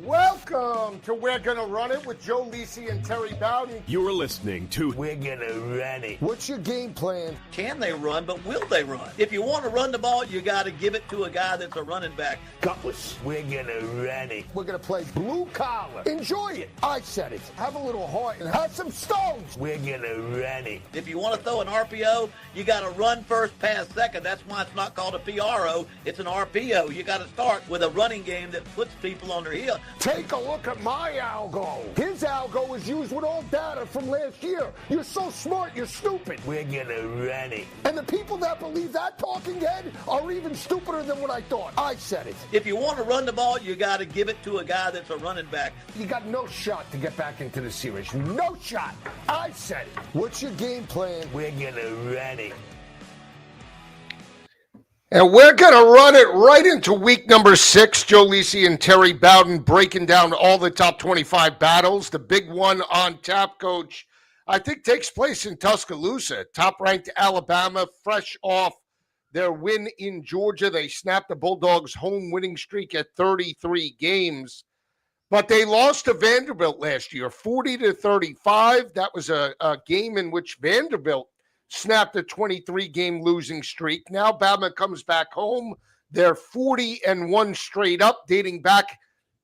Welcome to We're Gonna Run It with Joe Lisi and Terry Bowden. You're listening to We're Gonna Run It. What's your game plan? Can they run, but will they run? If you want to run the ball, you got to give it to a guy that's a running back. Gutless. We're gonna run it. We're gonna play blue collar. Enjoy it. I said it. Have a little heart and have some stones. We're gonna run it. If you want to throw an RPO, you got to run first, pass second. That's why it's not called a PRO. It's an RPO. You got to start with a running game that puts people on their heel. Take a look at my algo. His algo is used with all data from last year. You're so smart, you're stupid. We're gonna run it. And the people that believe that talking head are even stupider than what I thought. I said it. If you want to run the ball, you got to give it to a guy that's a running back. You got no shot to get back into the series. No shot. I said it. What's your game plan? We're gonna run it. And we're going to run it right into week number 6. Joe Lisi and Terry Bowden breaking down all the top 25 battles. The big one on tap, Coach, I think takes place in Tuscaloosa. Top-ranked Alabama, fresh off their win in Georgia. They snapped the Bulldogs' home winning streak at 33 games. But they lost to Vanderbilt last year, 40-35. That was a game in which Vanderbilt snapped a 23-game losing streak. Now Bama comes back home. They're 40-1 straight up, dating back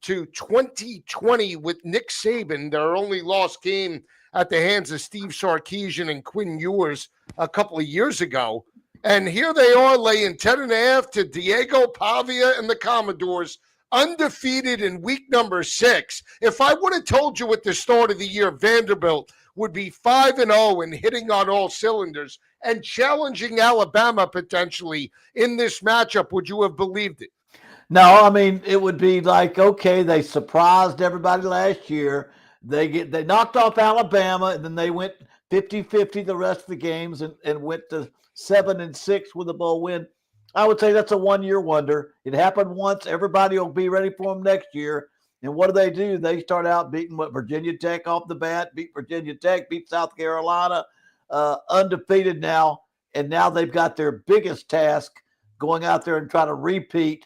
to 2020 with Nick Saban. Their only loss came at the hands of Steve Sarkisian and Quinn Ewers a couple of years ago. And here they are laying 10.5 to Diego Pavia and the Commodores, undefeated in week number 6. If I would have told you at the start of the year Vanderbilt would be 5-0 and hitting on all cylinders and challenging Alabama potentially in this matchup, would you have believed it? No, I mean, it would be like, okay, they surprised everybody last year. They knocked off Alabama, and then they went 50-50 the rest of the games and went to 7-6 with a bowl win. I would say that's a one-year wonder. It happened once. Everybody will be ready for them next year. And what do? They start out beating Virginia Tech off the bat, beat Virginia Tech, beat South Carolina, undefeated now. And now they've got their biggest task going out there and try to repeat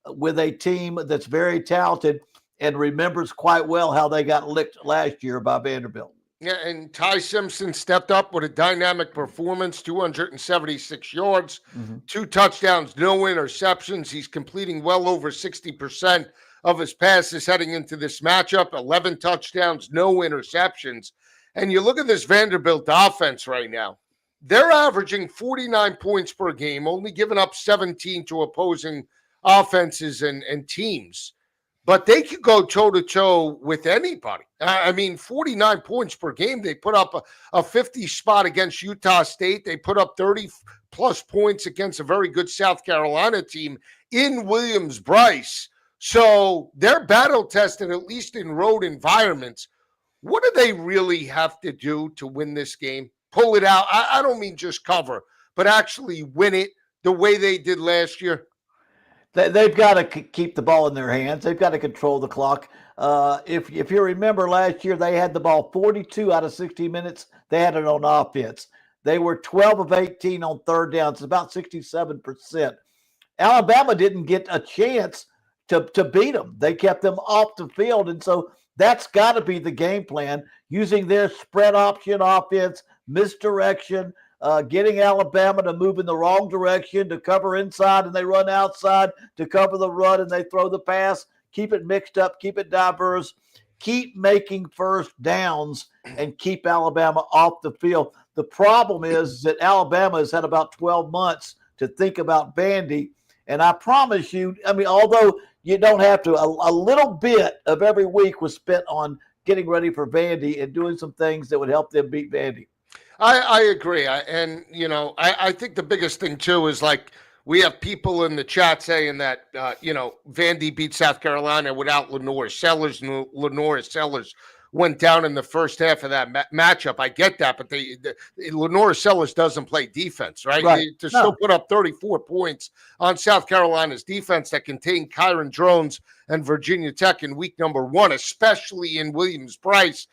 with a team that's very talented and remembers quite well how they got licked last year by Vanderbilt. Yeah, and Ty Simpson stepped up with a dynamic performance, 276 yards, 2 touchdowns, no interceptions. He's completing well over 60% of his passes heading into this matchup, 11 touchdowns, no interceptions. And you look at this Vanderbilt offense right now. They're averaging 49 points per game, only giving up 17 to opposing offenses and teams. But they could go toe-to-toe with anybody. I mean, 49 points per game. They put up a 50 spot against Utah State. They put up 30-plus points against a very good South Carolina team in Williams-Brice. So they're battle-tested, at least in road environments. What do they really have to do to win this game? Pull it out. I don't mean just cover, but actually win it the way they did last year. They've got to keep the ball in their hands. They've got to control the clock. If you remember last year, they had the ball 42 out of 60 minutes. They had it on offense. They were 12 of 18 on third downs, about 67%. Alabama didn't get a chance to beat them. They kept them off the field, and so that's got to be the game plan, using their spread option offense, misdirection, getting Alabama to move in the wrong direction, to cover inside, and they run outside to cover the run, and they throw the pass. Keep it mixed up, keep it diverse, keep making first downs, and keep Alabama off the field. The problem is that Alabama has had about 12 months to think about Vandy, and I promise you, I mean, although you don't have to, a little bit of every week was spent on getting ready for Vandy and doing some things that would help them beat Vandy. I agree. I think the biggest thing, too, is like we have people in the chat saying that, Vandy beat South Carolina without Lenore Sellers, and Lenore Sellers went down in the first half of that matchup. I get that, but Lenore Sellers doesn't play defense, right? To still put up 34 points on South Carolina's defense that contained Kyron Drones and Virginia Tech in week number 1, especially in Williams-Brice,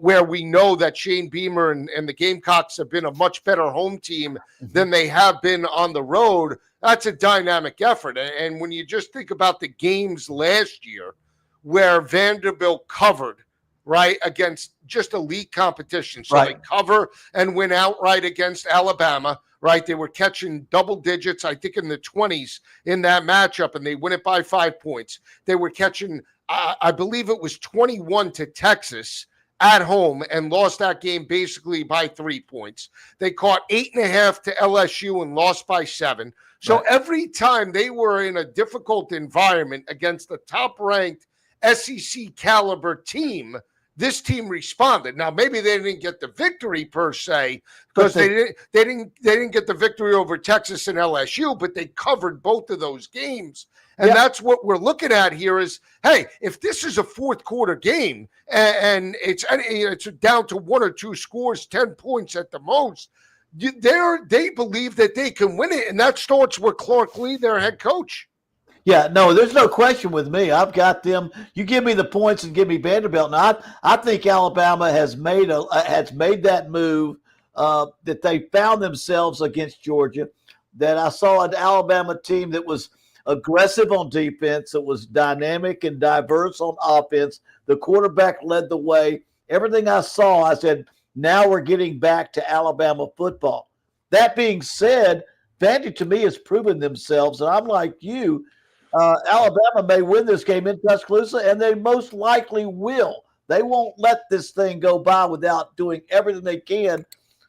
where we know that Shane Beamer and the Gamecocks have been a much better home team than they have been on the road. That's a dynamic effort. And when you just think about the games last year, where Vanderbilt covered, right, against just elite competition. So Right. they cover and win outright against Alabama, right? They were catching double digits, I think in the 20s in that matchup, and they win it by 5 points. They were catching, I believe it was 21 to Texas at home and lost that game basically by 3 points. They caught 8.5 to LSU and lost by 7. So Right. every time they were in a difficult environment against the top-ranked SEC caliber team, this team responded. Now maybe they didn't get the victory per se because they didn't get the victory over Texas and LSU, but they covered both of those games. And that's what we're looking at here is, hey, if this is a fourth quarter game and it's down to 1 or 2 scores, 10 points at the most, they believe that they can win it. And that starts with Clark Lee, their head coach. Yeah, no, there's no question with me. I've got them. You give me the points and give me Vanderbilt. Now, I think Alabama has made that move that they found themselves against Georgia. That I saw an Alabama team that was aggressive on defense, that was dynamic and diverse on offense. The quarterback led the way. Everything I saw, I said, now we're getting back to Alabama football. That being said, Vandy to me has proven themselves, and I'm like you. Alabama may win this game in Tuscaloosa, and they most likely will. They won't let this thing go by without doing everything they can.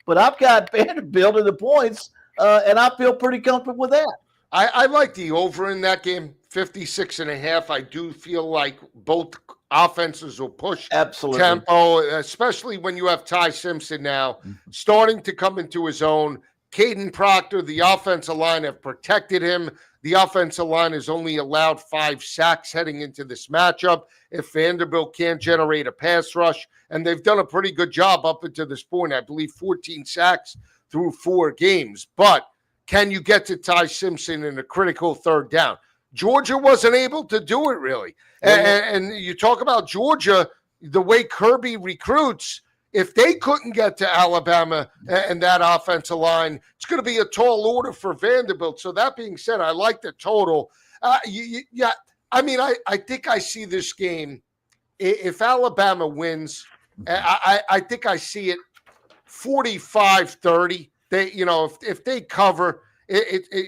But I've got Vanderbilt in the points, and I feel pretty comfortable with that. I like the over in that game, 56.5. I do feel like both offenses will push tempo, especially when you have Ty Simpson now starting to come into his own. Caden Proctor, the offensive line have protected him. The offensive line has only allowed 5 sacks heading into this matchup. If Vanderbilt can't generate a pass rush, and they've done a pretty good job up until this point, I believe 14 sacks through 4 games. But can you get to Ty Simpson in a critical third down? Georgia wasn't able to do it really. And you talk about Georgia, the way Kirby recruits, if they couldn't get to Alabama and that offensive line, it's going to be a tall order for Vanderbilt. So that being said, I like the total. I think I see this game. If Alabama wins, I think I see it 45-30. If they cover,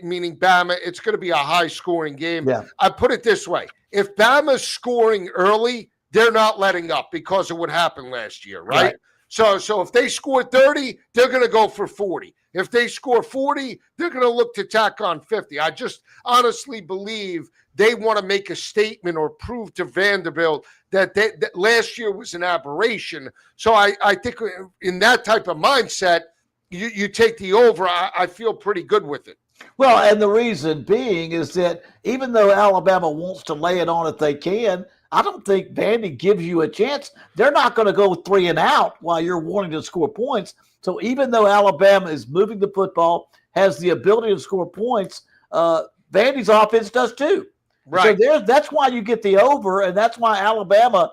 meaning Bama, it's going to be a high-scoring game. Yeah. I put it this way. If Bama's scoring early, they're not letting up because of what happened last year, right? So if they score 30, they're going to go for 40. If they score 40, they're going to look to tack on 50. I just honestly believe they want to make a statement or prove to Vanderbilt that last year was an aberration. So I think in that type of mindset, you take the over. I feel pretty good with it. Well, and the reason being is that even though Alabama wants to lay it on if they can, I don't think Vandy gives you a chance. They're not going to go 3 and out while you're wanting to score points. So even though Alabama is moving the football, has the ability to score points, Vandy's offense does too. Right. So that's why you get the over, and that's why Alabama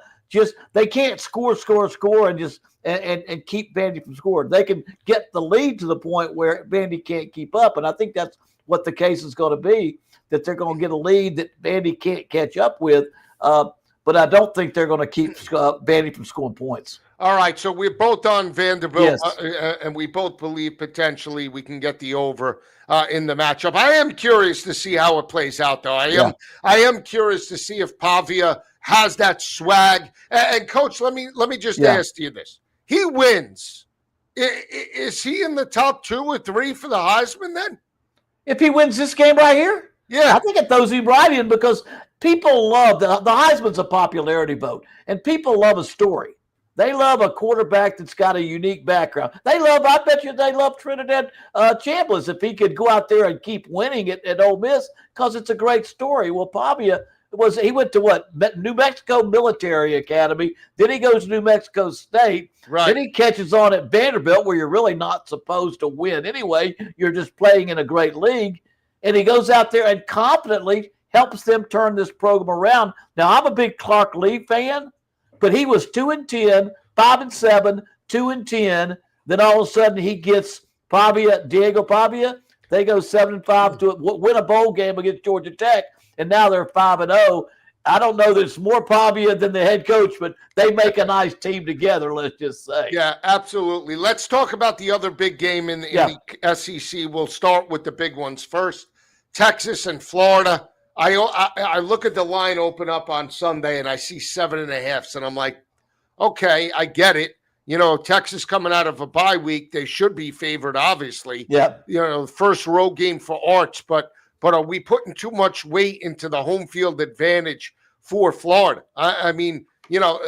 they can't score, and just and keep Vandy from scoring. They can get the lead to the point where Vandy can't keep up, and I think that's what the case is going to be, that they're going to get a lead that Vandy can't catch up with. But I don't think they're going to keep Vandy from scoring points. All right, so we're both on Vanderbilt, Yes. And we both believe potentially we can get the over in the matchup. I am curious to see how it plays out, though. I am curious to see if Pavia has that swag. And Coach, let me just ask you this: he wins, is he in the top 2 or 3 for the Heisman then? If he wins this game right here, yeah, I think it throws him right in, because people love the Heisman's a popularity vote, and people love a story. They love a quarterback that's got a unique background. I bet you they love Trinidad Chambliss if he could go out there and keep winning it at Ole Miss, because it's a great story. Well, Pavia he went to New Mexico Military Academy. Then he goes to New Mexico State. Right. Then he catches on at Vanderbilt, where you're really not supposed to win anyway. You're just playing in a great league. And he goes out there and confidently helps them turn this program around. Now, I'm a big Clark Lee fan, but he was 2-10, 5-7, 2-10. Then all of a sudden he gets Diego Pavia. They go 7-5 to win a bowl game against Georgia Tech, and now they're 5-0. I don't know that it's more Pavia than the head coach, but they make a nice team together, let's just say. Yeah, absolutely. Let's talk about the other big game in Yeah. the SEC. We'll start with the big ones first. Texas and Florida. I look at the line open up on Sunday and I see 7.5, and I'm like, okay, I get it. You know, Texas coming out of a bye week, they should be favored, obviously. Yeah. You know, first road game for Arch, but are we putting too much weight into the home field advantage for Florida? I mean, you know,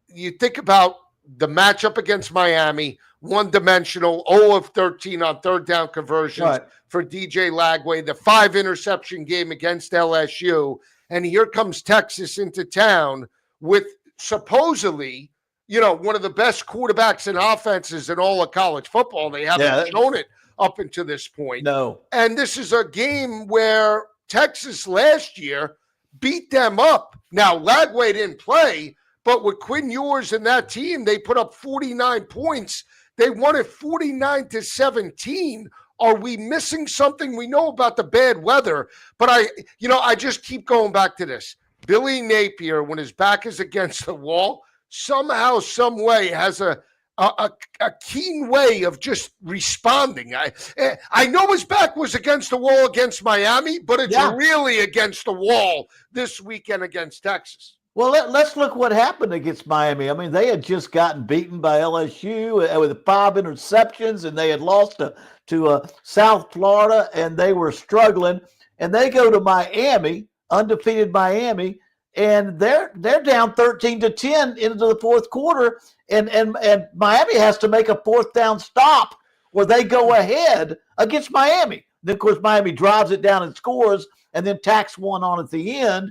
you think about the matchup against Miami, one-dimensional, 0 of 13 on third down conversions Right. for DJ Lagway, the 5-interception game against LSU, and here comes Texas into town with supposedly, you know, one of the best quarterbacks and offenses in all of college football. They haven't shown it up until this point. No. And this is a game where Texas last year beat them up. Now, Lagway didn't play, but with Quinn Ewers and that team, they put up 49 points. They won it 49-17. Are we missing something? We know about the bad weather, but I just keep going back to this. Billy Napier, when his back is against the wall, somehow, some way has a keen way of just responding. I know his back was against the wall against Miami, but it's really against the wall this weekend against Texas. Well, let's look what happened against Miami. I mean, they had just gotten beaten by LSU with 5 interceptions, and they had lost to South Florida, and they were struggling. And they go to Miami, undefeated Miami, and they're down 13-10 into the fourth quarter, and Miami has to make a fourth down stop where they go ahead against Miami. Then, of course, Miami drives it down and scores, and then tacks one on at the end.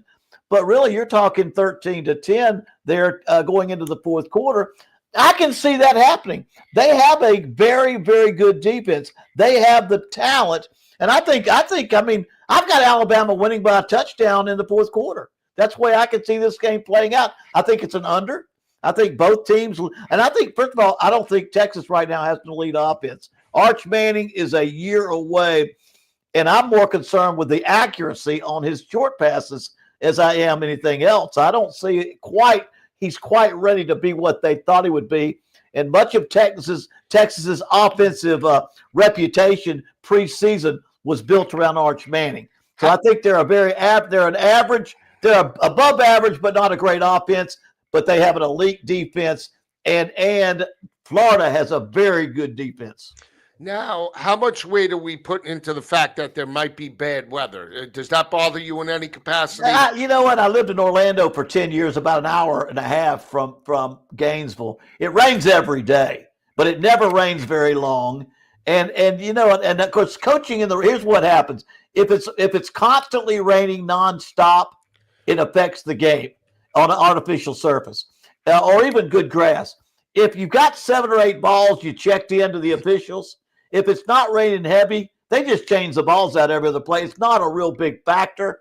But really, you're talking 13-10 there going into the fourth quarter. I can see that happening. They have a very, very good defense. They have the talent. And I think, I've got Alabama winning by a touchdown in the fourth quarter. That's the way I can see this game playing out. I think it's an under. I think both teams, and I think, first of all, I don't think Texas right now has the lead offense. Arch Manning is a year away, and I'm more concerned with the accuracy on his short passes as I am anything else. I don't see it he's quite ready to be what they thought he would be. And much of Texas's offensive reputation preseason was built around Arch Manning. So I think they're they're above average, but not a great offense, but they have an elite defense, and Florida has a very good defense. Now, how much weight are we putting into the fact that there might be bad weather? Does that bother you in any capacity? You know what? I lived in Orlando for 10 years, about an hour and a half from Gainesville. It rains every day, but it never rains very long. And of course, coaching here's what happens. If it's constantly raining nonstop, it affects the game on an artificial surface or even good grass. If you've got 7 or 8 balls, you checked in to the officials. If it's not raining heavy, they just change the balls out every other play. It's not a real big factor.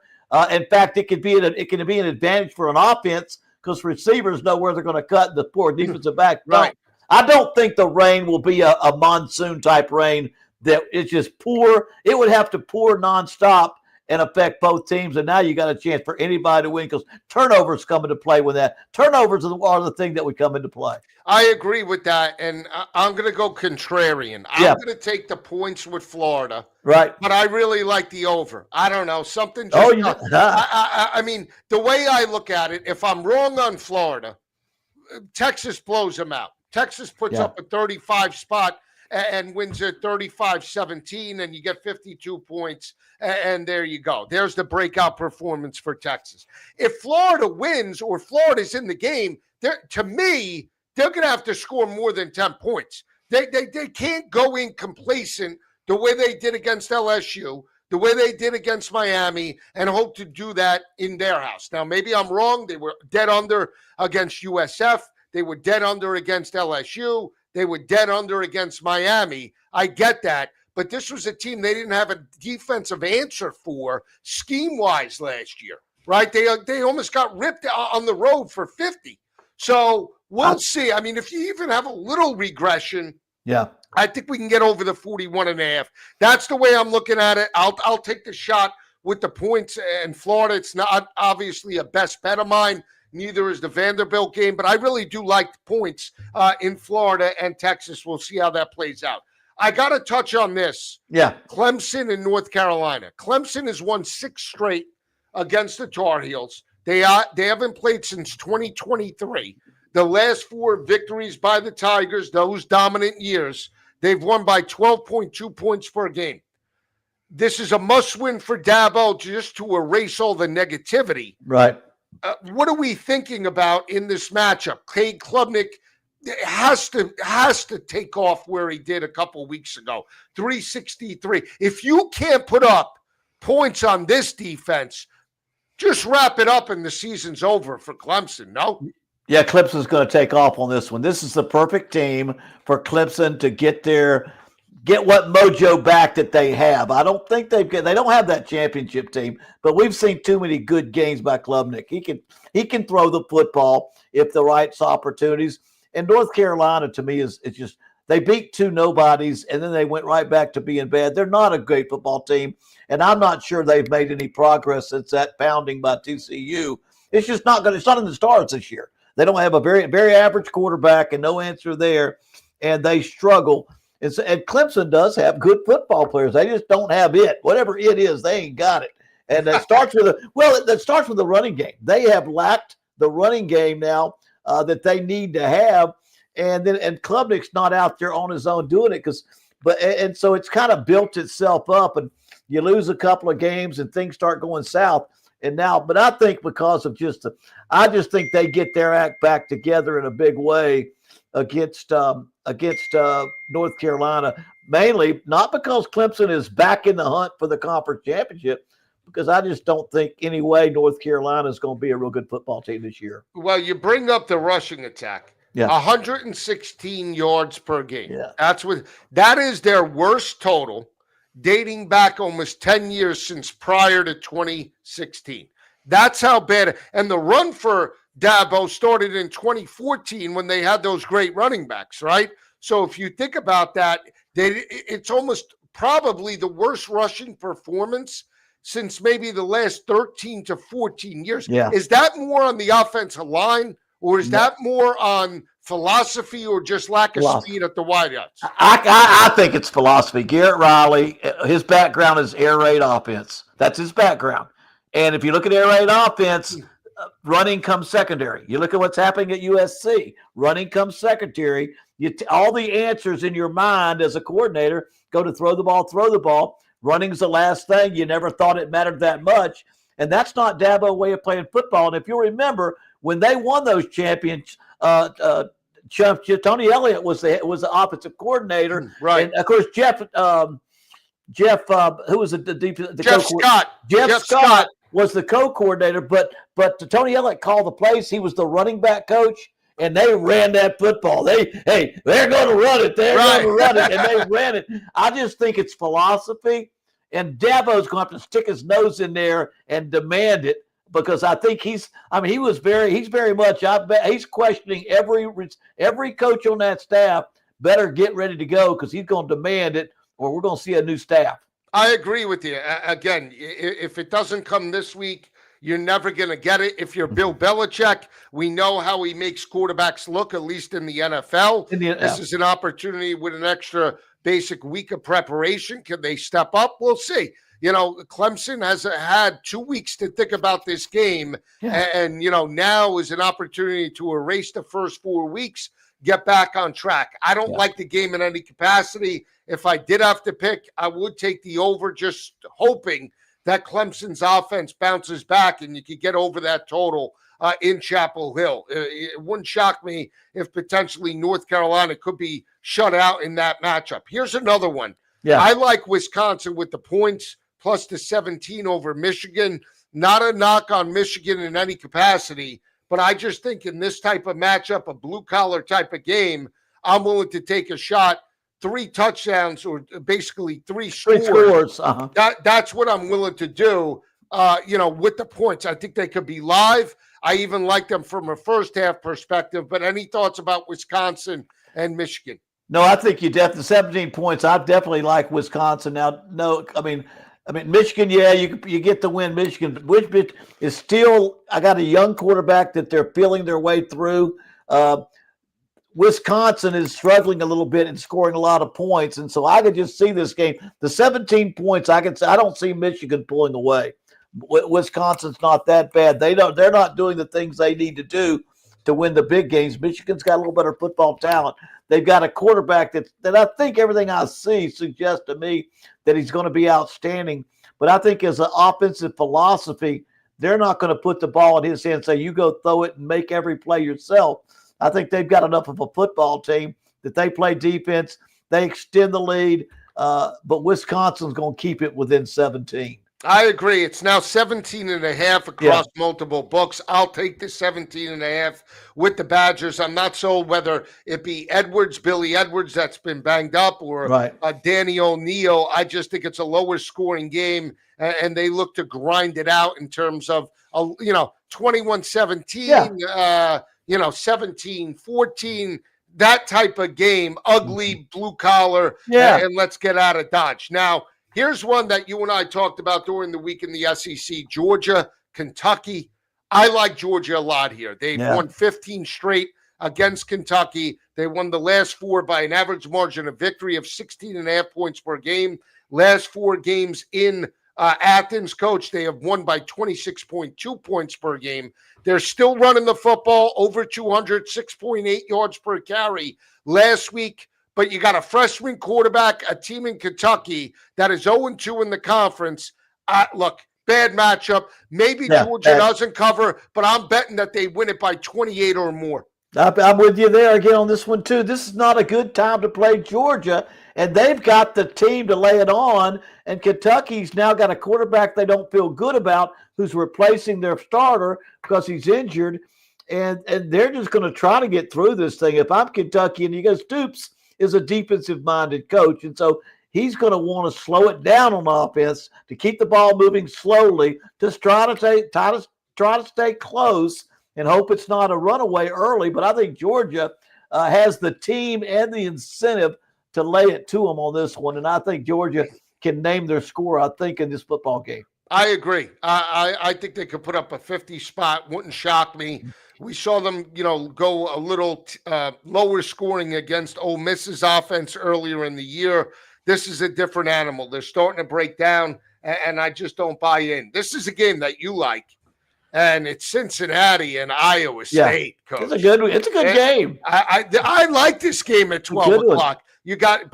In fact, it can be an advantage for an offense because receivers know where they're going to cut and the poor defensive back. Right. I don't think the rain will be a monsoon type rain that it's just pour. It would have to pour nonstop and affect both teams. And now you got a chance for anybody to win because turnovers come into play with that. Turnovers are the thing that would come into play. I agree with that, and I'm going to go contrarian. I'm going to take the points with Florida, right? But I really like the over. I don't know, something. I mean, the way I look at it, if I'm wrong on Florida, Texas blows them out. Texas puts up a 35 spot and wins it 35-17, and you get 52 points, and there you go. There's the breakout performance for Texas. If Florida wins or Florida's in the game, to me, they're going to have to score more than 10 points. They can't go in complacent the way they did against LSU, the way they did against Miami, and hope to do that in their house. Now, maybe I'm wrong. They were dead under against USF. They were dead under against LSU. They were dead under against Miami. I get that. But this was a team they didn't have a defensive answer for scheme-wise last year, right? They almost got ripped on the road for 50. So we'll see. I mean, if you even have a little regression, I think we can get over the 41.5. That's the way I'm looking at it. I'll take the shot with the points in Florida. It's not obviously a best bet of mine. Neither is the Vanderbilt game, but I really do like the points in Florida and Texas. We'll see how that plays out. I got to touch on this. Yeah. Clemson and North Carolina. Clemson has won 6 straight against the Tar Heels. They haven't played since 2023. The last 4 victories by the Tigers, those dominant years, they've won by 12.2 points per game. This is a must-win for Dabo just to erase all the negativity. Right. What are we thinking about in this matchup? Cade Klubnik has to take off where he did a couple weeks ago. 363. If you can't put up points on this defense, just wrap it up and the season's over for Clemson, no? Yeah, Clemson's going to take off on this one. This is the perfect team for Clemson to get what mojo back that they have. I don't think they don't have that championship team, but we've seen too many good games by Klubnik. He can throw the football if the right opportunities. And North Carolina, to me, it's just they beat 2 nobodies and then they went right back to being bad. They're not a great football team, and I'm not sure they've made any progress since that pounding by TCU. It's just not going. It's not in the stars this year. They don't have a very, very average quarterback and no answer there, and they struggle. And Clemson does have good football players. They just don't have it. Whatever it is, they ain't got it. And that starts with it starts with the running game. They have lacked the running game now that they need to have. And Klubnik's not out there on his own doing it and so it's kind of built itself up, and you lose a couple of games and things start going south. And now, but I think because of I just think they get their act back together in a big way against North Carolina, mainly not because Clemson is back in the hunt for the conference championship, because I just don't think any way North Carolina is going to be a real good football team this year. Well, you bring up the rushing attack. Yeah. 116 yards per game. Yeah. That is their worst total dating back almost 10 years since prior to 2016. That's how bad. And the run for Dabo started in 2014 when they had those great running backs, right? So if you think about that, it's almost probably the worst rushing performance since maybe the last 13 to 14 years. Yeah. Is that more on the offensive line, or is that more on philosophy or just lack of speed at the wideouts? I think it's philosophy. Garrett Riley, his background is air raid offense. That's his background. And if you look at air raid offense, running comes secondary. You look at what's happening at USC. Running comes secondary. All the answers in your mind as a coordinator go to throw the ball. Running's the last thing. You never thought it mattered that much. And that's not Dabo's way of playing football. And if you remember, when they won those championships, Tony Elliott was the offensive coordinator. Right. And, of course, Jeff, who was the Jeff Scott. Jeff Scott was the co-coordinator, but Tony Elliott called the plays. He was the running back coach, and they ran that football. They're going to run it. They're going to run it, and they ran it. I just think it's philosophy, and Dabo's going to have to stick his nose in there and demand it, because I think he's very much, I bet he's questioning every coach on that staff better get ready to go, because he's going to demand it, or we're going to see a new staff. I agree with you. Again, if it doesn't come this week, you're never going to get it. If you're Bill Belichick, we know how he makes quarterbacks look, at least in the NFL. This is an opportunity with an extra basic week of preparation. Can they step up? We'll see. Clemson has had 2 weeks to think about this game. Yeah. And now is an opportunity to erase the first 4 weeks, get back on track. I don't like the game in any capacity. If I did have to pick, I would take the over, just hoping that Clemson's offense bounces back and you could get over that total in Chapel Hill. It wouldn't shock me if potentially North Carolina could be shut out in that matchup. Here's another one. Yeah. I like Wisconsin with the points plus the 17 over Michigan. Not a knock on Michigan in any capacity, but I just think in this type of matchup, a blue-collar type of game, I'm willing to take a shot. 3 touchdowns, or basically 3 scores. Uh-huh. That's what I'm willing to do, with the points. I think they could be live. I even like them from a first-half perspective. But any thoughts about Wisconsin and Michigan? No, I think you definitely 17 points. I definitely like Wisconsin. Now, no, I mean, I mean, Michigan, yeah, you get the win. Michigan, but Michigan is still. I got a young quarterback that they're feeling their way through. Wisconsin is struggling a little bit and scoring a lot of points, and so I could just see this game. The 17 points, I don't see Michigan pulling away. Wisconsin's not that bad. They're not doing the things they need to do to win the big games. Michigan's got a little better football talent. They've got a quarterback that I think everything I see suggests to me that he's going to be outstanding. But I think as an offensive philosophy, they're not going to put the ball in his hand and say, you go throw it and make every play yourself. I think they've got enough of a football team that they play defense. They extend the lead, but Wisconsin's going to keep it within 17. I agree. It's now 17.5 across multiple books. I'll take the 17.5 with the Badgers. I'm not sold whether it be Billy Edwards that's been banged up, or Danny O'Neal. I just think it's a lower scoring game, and they look to grind it out in terms of, 21-17, 17-14, that type of game, ugly, blue collar, and let's get out of Dodge. Now, here's one that you and I talked about during the week in the SEC, Georgia, Kentucky. I like Georgia a lot here. They've won 15 straight against Kentucky. They won the last 4 by an average margin of victory of 16.5 points per game. Last 4 games in Athens, Coach, they have won by 26.2 points per game. They're still running the football over 200, 6.8 yards per carry last week. But you got a freshman quarterback, a team in Kentucky that is 0-2 in the conference. Look, bad matchup. Maybe Georgia doesn't cover, but I'm betting that they win it by 28 or more. I'm with you there again on this one, too. This is not a good time to play Georgia, and they've got the team to lay it on, and Kentucky's now got a quarterback they don't feel good about who's replacing their starter because he's injured, and they're just going to try to get through this thing. If I'm Kentucky, and you go, Stoops is a defensive-minded coach, and so he's going to want to slow it down on offense to keep the ball moving slowly, to try to stay close and hope it's not a runaway early. But I think Georgia has the team and the incentive to lay it to them on this one, and I think Georgia can name their score, I think, in this football game. I agree. I think they could put up a 50 spot. Wouldn't shock me. We saw them, go a little lower scoring against Ole Miss's offense earlier in the year. This is a different animal. They're starting to break down, and I just don't buy in. This is a game that you like, and it's Cincinnati and Iowa State, Coach. It's a good game. I like this game at 12 o'clock. You got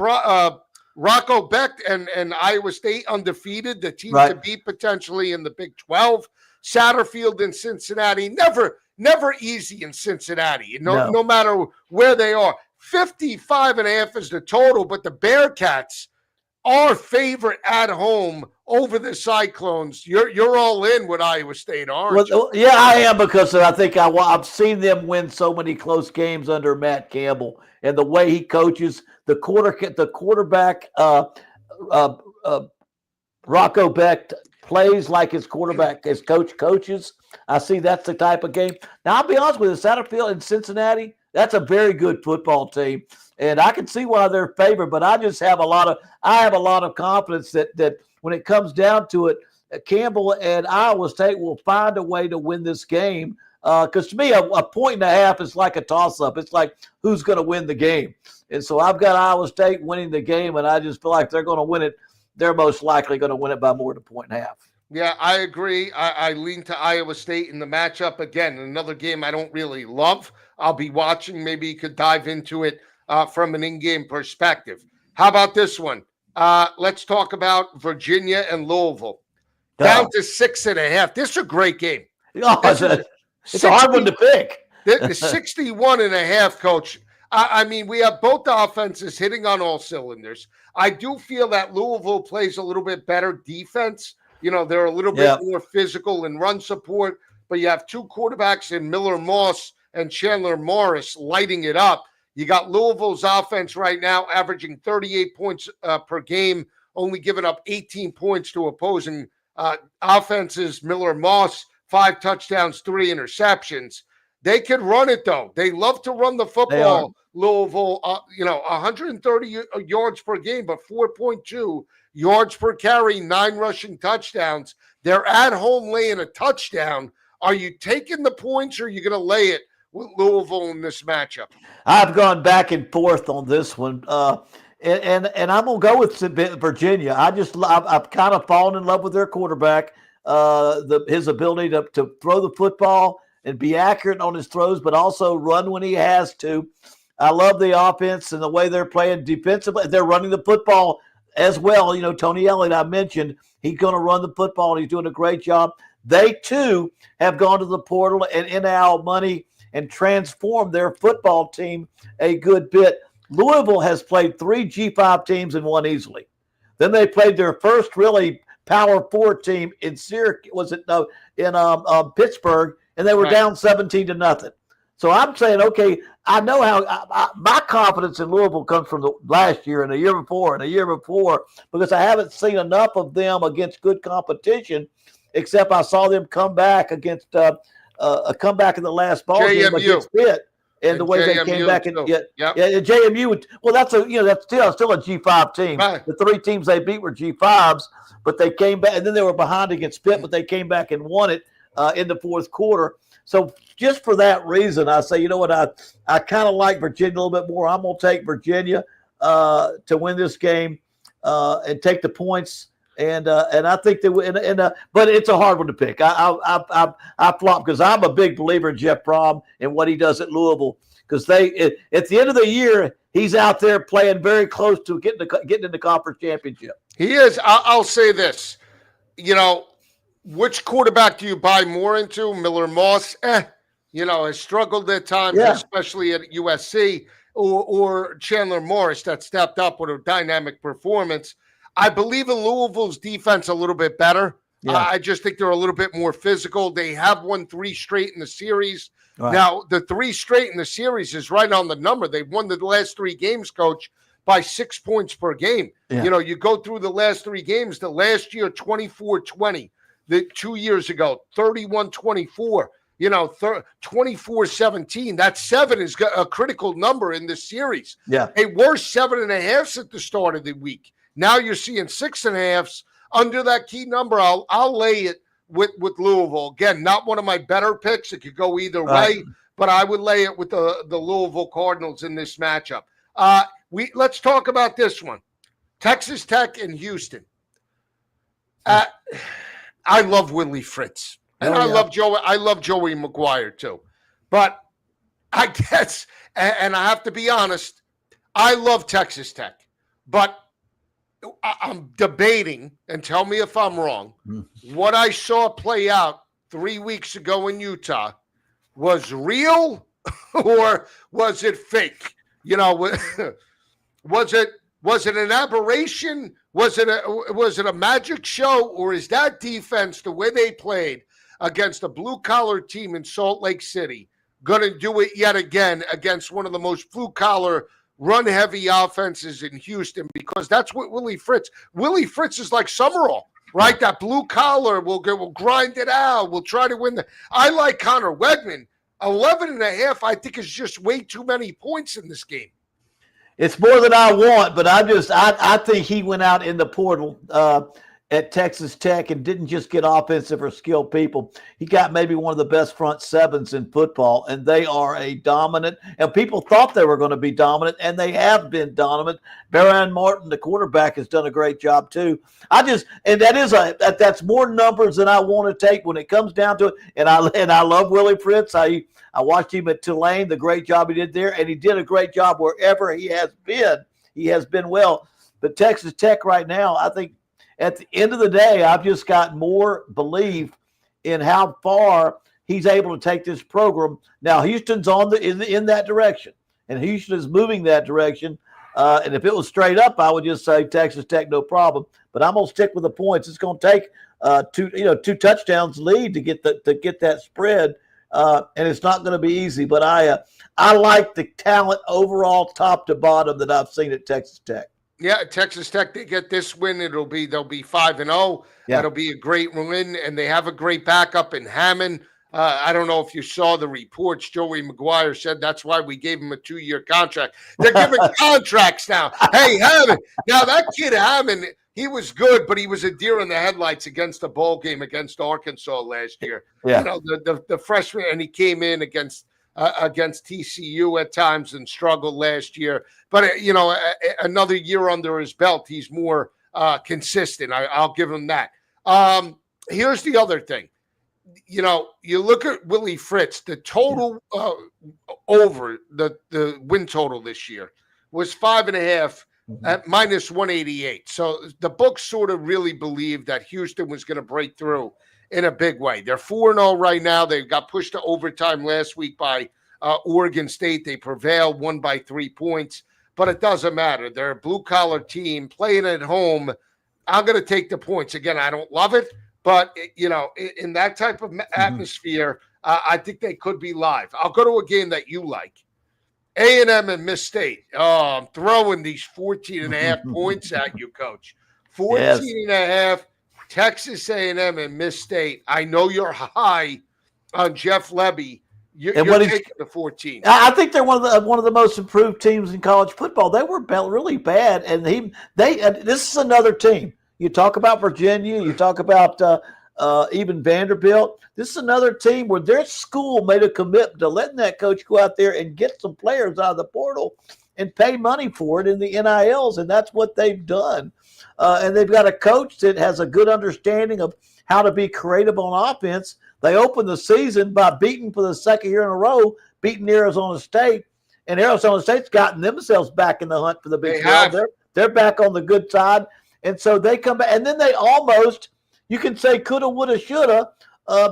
Rocco Beck and Iowa State undefeated, the team to beat potentially in the Big 12. Satterfield and Cincinnati, never easy in Cincinnati, no matter where they are. 55.5 is the total, but the Bearcats are favorite at home over the Cyclones. You're all in with Iowa State, aren't you? Yeah, I am, because I think I've seen them win so many close games under Matt Campbell, and the way he coaches the quarterback. Rocco Beck plays like his quarterback, his coach coaches. I see that's the type of game. Now, I'll be honest with you, Satterfield in Cincinnati, that's a very good football team, and I can see why they're favored. But I just have a lot of confidence that when it comes down to it, Campbell and Iowa State will find a way to win this game. Because to me, a 1.5 is like a toss-up. It's like, who's going to win the game? And so I've got Iowa State winning the game, and I just feel like they're going to win it. They're most likely going to win it by more than 1.5. Yeah, I agree. I lean to Iowa State in the matchup. Again, another game I don't really love. I'll be watching. Maybe you could dive into it from an in-game perspective. How about this one? Let's talk about Virginia and Louisville. Down to 6.5. This is a great game. It's a hard one to pick. The 61.5, Coach. I mean, we have both the offenses hitting on all cylinders. I do feel that Louisville plays a little bit better defense. They're a little bit more physical in run support, but you have two quarterbacks in Miller Moss and Chandler Morris lighting it up. You got Louisville's offense right now averaging 38 points per game, only giving up 18 points to opposing offenses. Miller Moss, 5 touchdowns, 3 interceptions. They could run it, though. They love to run the football. Louisville, 130 yards per game, but 4.2 yards per carry, 9 rushing touchdowns. They're at home laying a touchdown. Are you taking the points or are you going to lay it with Louisville in this matchup? I've gone back and forth on this one. And I'm gonna go with Virginia. I've kind of fallen in love with their quarterback, his ability to throw the football and be accurate on his throws, but also run when he has to. I love the offense and the way they're playing defensively. They're running the football as well. You know, Tony Elliott, I mentioned, he's going to run the football, and he's doing a great job. They too have gone to the portal and NIL money and transformed their football team a good bit. Louisville has played 3 G5 teams and won easily. Then they played their first really Power 4 team in Pittsburgh, and they were down 17-0. So I'm saying, okay, I know how my confidence in Louisville comes from the last year and the year before and the year before, because I haven't seen enough of them against good competition, except I saw them come back against a comeback in the last ball game against Pitt. And the way JMU they came back and JMU. Well, that's still a G5 team. Right. The 3 teams they beat were G5s, but they came back, and then they were behind against Pitt, but they came back and won it in the fourth quarter. So just for that reason, I say, you know what, I kind of like Virginia a little bit more. I'm gonna take Virginia to win this game and take the points. And I think that but it's a hard one to pick. I flop because I'm a big believer in Jeff Brom and what he does at Louisville, because at the end of the year he's out there playing very close to getting in the conference championship. He is. I'll say this, you know, which quarterback do you buy more into? Miller Moss, has struggled at times, especially at USC, or Chandler Morris that stepped up with a dynamic performance. I believe in Louisville's defense a little bit better. Yeah. I just think they're a little bit more physical. They have won 3 straight in the series. Right. Now, the 3 straight in the series is right on the number. They've won the last 3 games, Coach, by 6 points per game. Yeah. You know, you go through the last 3 games. The last year, 24-20. The 2 years ago, 31-24. You know, 24-17. That 7 is a critical number in this series. Yeah. They were 7.5 at the start of the week. Now you're seeing 6.5 under that key number. I'll lay it with Louisville. Again, not one of my better picks. It could go either way, but I would lay it with the Louisville Cardinals in this matchup. Let's talk about this one. Texas Tech and Houston. I love Willie Fritz. And I love Joey McGuire too. But I guess, and I have to be honest, I love Texas Tech. But I'm debating, and tell me if I'm wrong, what I saw play out 3 weeks ago in Utah was real or was it fake? You know, was it an aberration? Was it a magic show, or is that defense, the way they played against a blue-collar team in Salt Lake City, going to do it yet again against one of the most blue-collar run-heavy offenses in Houston? Because that's what Willie Fritz is like Summerall, right? That blue collar will grind it out. We'll try to win. I like Connor Wegman. 11.5, I think, is just way too many points in this game. It's more than I want, but I think he went out in the portal at Texas Tech and didn't just get offensive or skilled people. He got maybe one of the best front sevens in football, and they are a dominant. And people thought they were going to be dominant, and they have been dominant. Baron Martin, the quarterback, has done a great job too. That's more numbers than I want to take when it comes down to it. And I love Willie Fritz. I watched him at Tulane, the great job he did there, and he did a great job wherever he has been. He has been well. But Texas Tech right now, I think, at the end of the day, I've just got more belief in how far he's able to take this program. Now, Houston's in that direction, and Houston is moving that direction. And if it was straight up, I would just say Texas Tech, no problem. But I'm gonna stick with the points. It's gonna take two touchdowns lead to get that spread, and it's not gonna be easy. But I like the talent overall, top to bottom, that I've seen at Texas Tech. Yeah, Texas Tech, they get this win, they'll be 5-0. Yeah. That'll be a great win, and they have a great backup in Hammond. I don't know if you saw the reports. Joey McGuire said that's why we gave him a 2-year contract. They're giving contracts now. Hey, Hammond. Now, that kid Hammond, he was good, but he was a deer in the headlights against the bowl game against Arkansas last year. Yeah. You know, the freshman, and he came in against TCU at times and struggled last year. But, you know, another year under his belt, he's more consistent. I'll give him that. Here's the other thing. You know, you look at Willie Fritz, the total over the win total this year was 5.5 at minus 188. So the books sort of really believed that Houston was going to break through in a big way. They're 4-0 right now. They got pushed to overtime last week by Oregon State. They prevailed, won by 3 points, but it doesn't matter. They're a blue-collar team playing at home. I'm going to take the points. Again, I don't love it, but, you know, in that type of atmosphere, I think they could be live. I'll go to a game that you like. A&M and Miss State. Oh, I'm throwing these 14.5 points at you, Coach. 14.5, Texas A&M and Miss State. I know you're high on Jeff Lebby. You're taking the 14. I think they're one of the most improved teams in college football. They were really bad, and this is another team. You talk about Virginia. You talk about even Vanderbilt. This is another team where their school made a commitment to letting that coach go out there and get some players out of the portal and pay money for it in the NILs, and that's what they've done. And they've got a coach that has a good understanding of how to be creative on offense. They opened the season by beating for the second year in a row, beating Arizona State, and Arizona State's gotten themselves back in the hunt for the Big 12. They're back on the good side, and so they come back, and then they almost, you can say, coulda, woulda, shoulda,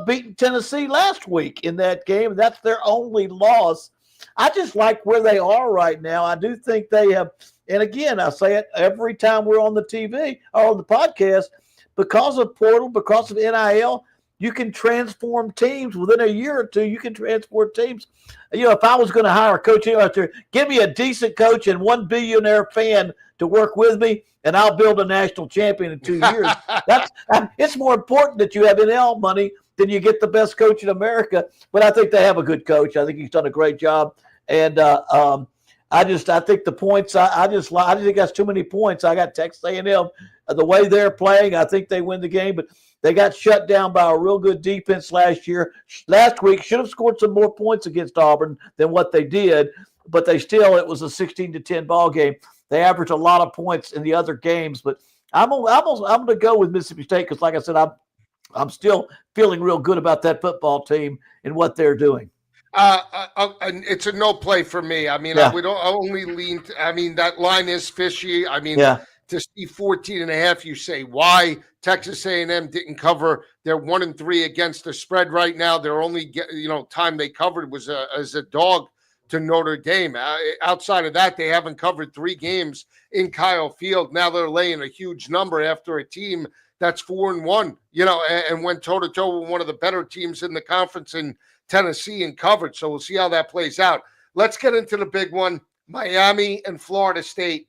beaten Tennessee last week in that game. That's their only loss. I just like where they are right now. I do think they have, and again, I say it every time we're on the TV or on the podcast, because of portal, because of NIL, you can transform teams within a year or two. You can transform teams. You know, if I was going to hire a coach out there, give me a decent coach and one billionaire fan to work with me, and I'll build a national champion in 2 years. It's more important that you have NIL money than you get the best coach in America. But I think they have a good coach. I think he's done a great job. And I think the points. I think that's too many points. I got Texas A&M. The way they're playing, I think they win the game, but they got shut down by a real good defense last week. Should have scored some more points against Auburn than what they did, but it was a 16-10 ball game. They averaged a lot of points in the other games, but I'm going to go with Mississippi State because, like I said, I'm still feeling real good about that football team and what they're doing. It's a no play for me. I mean, I would only lean. That line is fishy. To see 14.5, you say why? Texas A&M didn't cover. They're 1-3 against the spread right now. Their only time they covered was as a dog to Notre Dame. Outside of that, they haven't covered 3 games in Kyle Field. Now they're laying a huge number after a team that's 4-1. And went toe to toe with one of the better teams in the conference in Tennessee and covered. So we'll see how that plays out. Let's get into the big one: Miami and Florida State.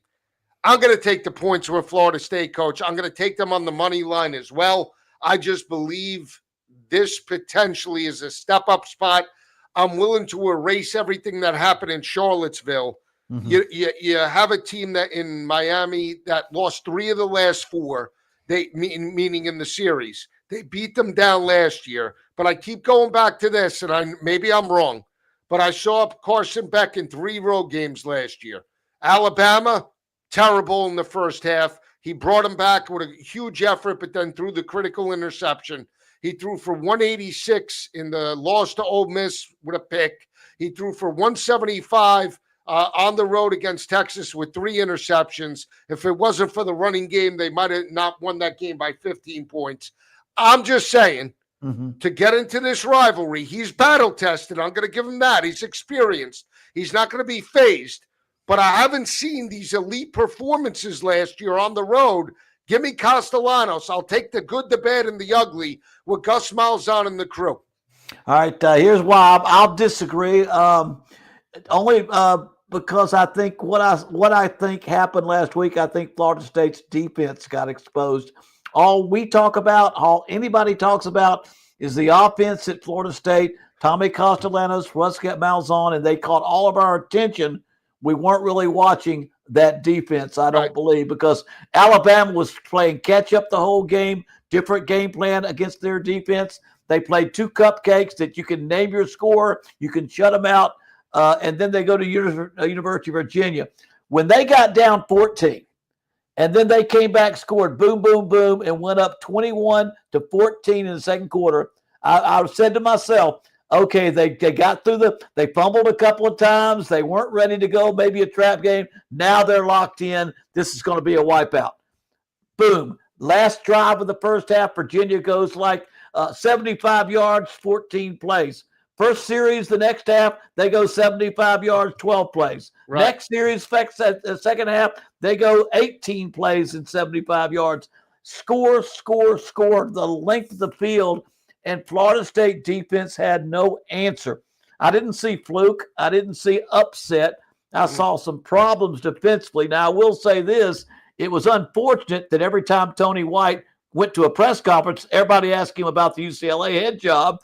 I'm going to take the points with Florida State, Coach. I'm going to take them on the money line as well. I just believe this potentially is a step-up spot. I'm willing to erase everything that happened in Charlottesville. Mm-hmm. You have a team that in Miami that lost 3 of the last 4, meaning in the series. They beat them down last year. But I keep going back to this, and maybe I'm wrong, but I saw Carson Beck in 3 road games last year. Alabama, terrible in the first half. He brought him back with a huge effort, but then threw the critical interception. He threw for 186 in the loss to Ole Miss with a pick. He threw for 175 on the road against Texas with 3 interceptions. If it wasn't for the running game, they might have not won that game by 15 points. I'm just saying, to get into this rivalry, he's battle-tested. I'm going to give him that. He's experienced. He's not going to be phased. But I haven't seen these elite performances last year on the road. Give me Castellanos. I'll take the good, the bad, and the ugly with Gus Malzahn and the crew. All right, here's why I'll disagree. Only because I think what I think happened last week. I think Florida State's defense got exposed. All we talk about, all anybody talks about, is the offense at Florida State. Tommy Castellanos, Russ Malzahn, and they caught all of our attention. We weren't really watching that defense, I don't Right. believe, because Alabama was playing catch up the whole game, different game plan against their defense. They played two cupcakes that you can name your score, you can shut them out, and then they go to University of Virginia. When they got down 14, and then they came back, scored boom, boom, boom, and went up 21-14 in the second quarter. I said to myself, okay, they got through they fumbled a couple of times. They weren't ready to go, maybe a trap game. Now they're locked in. This is going to be a wipeout. Boom. Last drive of the first half, Virginia goes like 75 yards, 14 plays. First series, the next half, they go 75 yards, 12 plays. Right. Next series, the second half, they go 18 plays and 75 yards. Score, score, score, the length of the field, and Florida State defense had no answer. I didn't see fluke. I didn't see upset. I saw some problems defensively. Now, I will say this. It was unfortunate that every time Tony White went to a press conference, everybody asked him about the UCLA head job.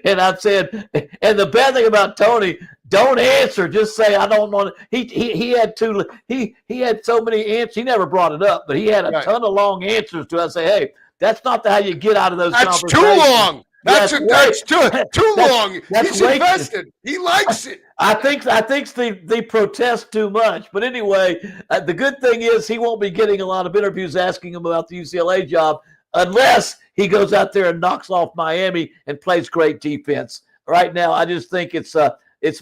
And I said, and the bad thing about Tony, don't answer. Just say, I don't know. He had he had so many answers. He never brought it up, but he had a ton of long answers to us. Say, hey, that's not how you get out of those conversations. That's too long. That's too long. He's invested. He likes it. I think they protest too much. But anyway, the good thing is he won't be getting a lot of interviews asking him about the UCLA job unless he goes out there and knocks off Miami and plays great defense. Right now, I just think it's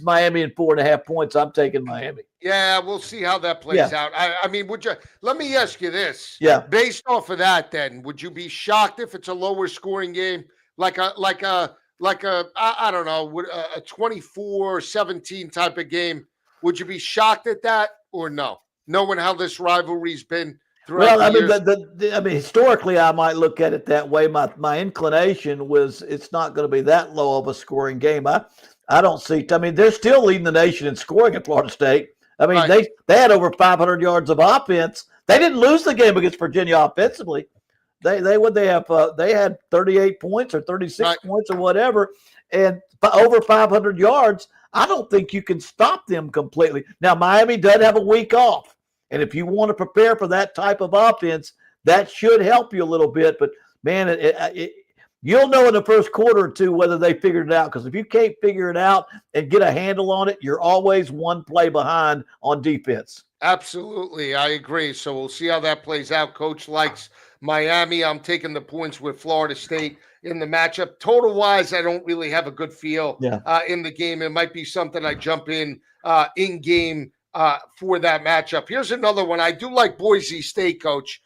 Miami and 4.5 points. I'm taking Miami. Yeah, we'll see how that plays out. I mean, let me ask you this. Yeah. Based off of that, then, would you be shocked if it's a lower scoring game? Like a I don't know, a 24-17 type of game. Would you be shocked at that or no? Knowing how this rivalry's been throughout the years? Historically, I might look at it that way. My inclination was it's not going to be that low of a scoring game. I don't see. I mean, they're still leading the nation in scoring at Florida State. I mean, they had over 500 yards of offense. They didn't lose the game against Virginia offensively. They had 38 points or 36 points or whatever, and over 500 yards. I don't think you can stop them completely. Now, Miami does have a week off, and if you want to prepare for that type of offense, that should help you a little bit. But man, you'll know in the first quarter or two whether they figured it out, because if you can't figure it out and get a handle on it, you're always one play behind on defense. Absolutely, I agree. So we'll see how that plays out. Coach likes Miami. I'm taking the points with Florida State in the matchup. Total-wise, I don't really have a good feel in the game. It might be something I jump in game for that matchup. Here's another one. I do like Boise State, Coach,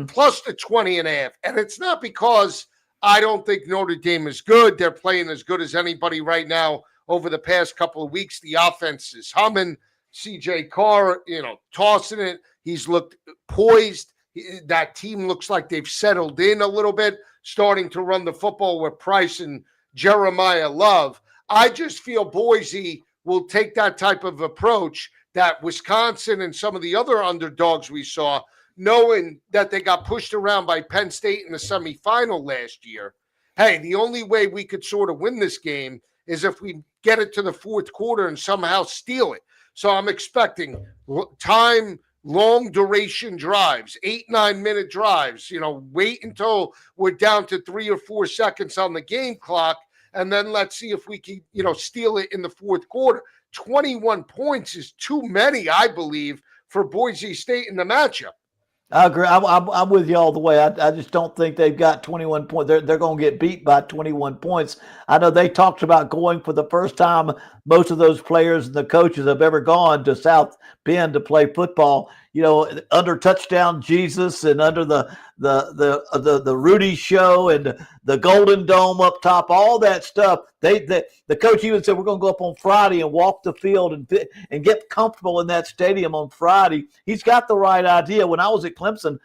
plus the 20.5. And it's not because I don't think Notre Dame is good. They're playing as good as anybody right now over the past couple of weeks. The offense is humming. CJ Carr, tossing it. He's looked poised. That team looks like they've settled in a little bit, starting to run the football with Price and Jeremiah Love. I just feel Boise will take that type of approach that Wisconsin and some of the other underdogs we saw, knowing that they got pushed around by Penn State in the semifinal last year. Hey, the only way we could sort of win this game is if we get it to the fourth quarter and somehow steal it. So I'm expecting long duration drives, 8-9 minute drives, wait until we're down to 3 or 4 seconds on the game clock. And then let's see if we can, steal it in the fourth quarter. 21 points is too many, I believe, for Boise State in the matchup. I agree. I'm with you all the way. I just don't think they've got 21 points. They're going to get beat by 21 points. I know they talked about going for the first time. Most of those players and the coaches have ever gone to South Bend to play football. Under Touchdown Jesus and under the Rudy Show and the Golden Dome up top, all that stuff. The coach even said we're going to go up on Friday and walk the field and get comfortable in that stadium on Friday. He's got the right idea. When I was at Clemson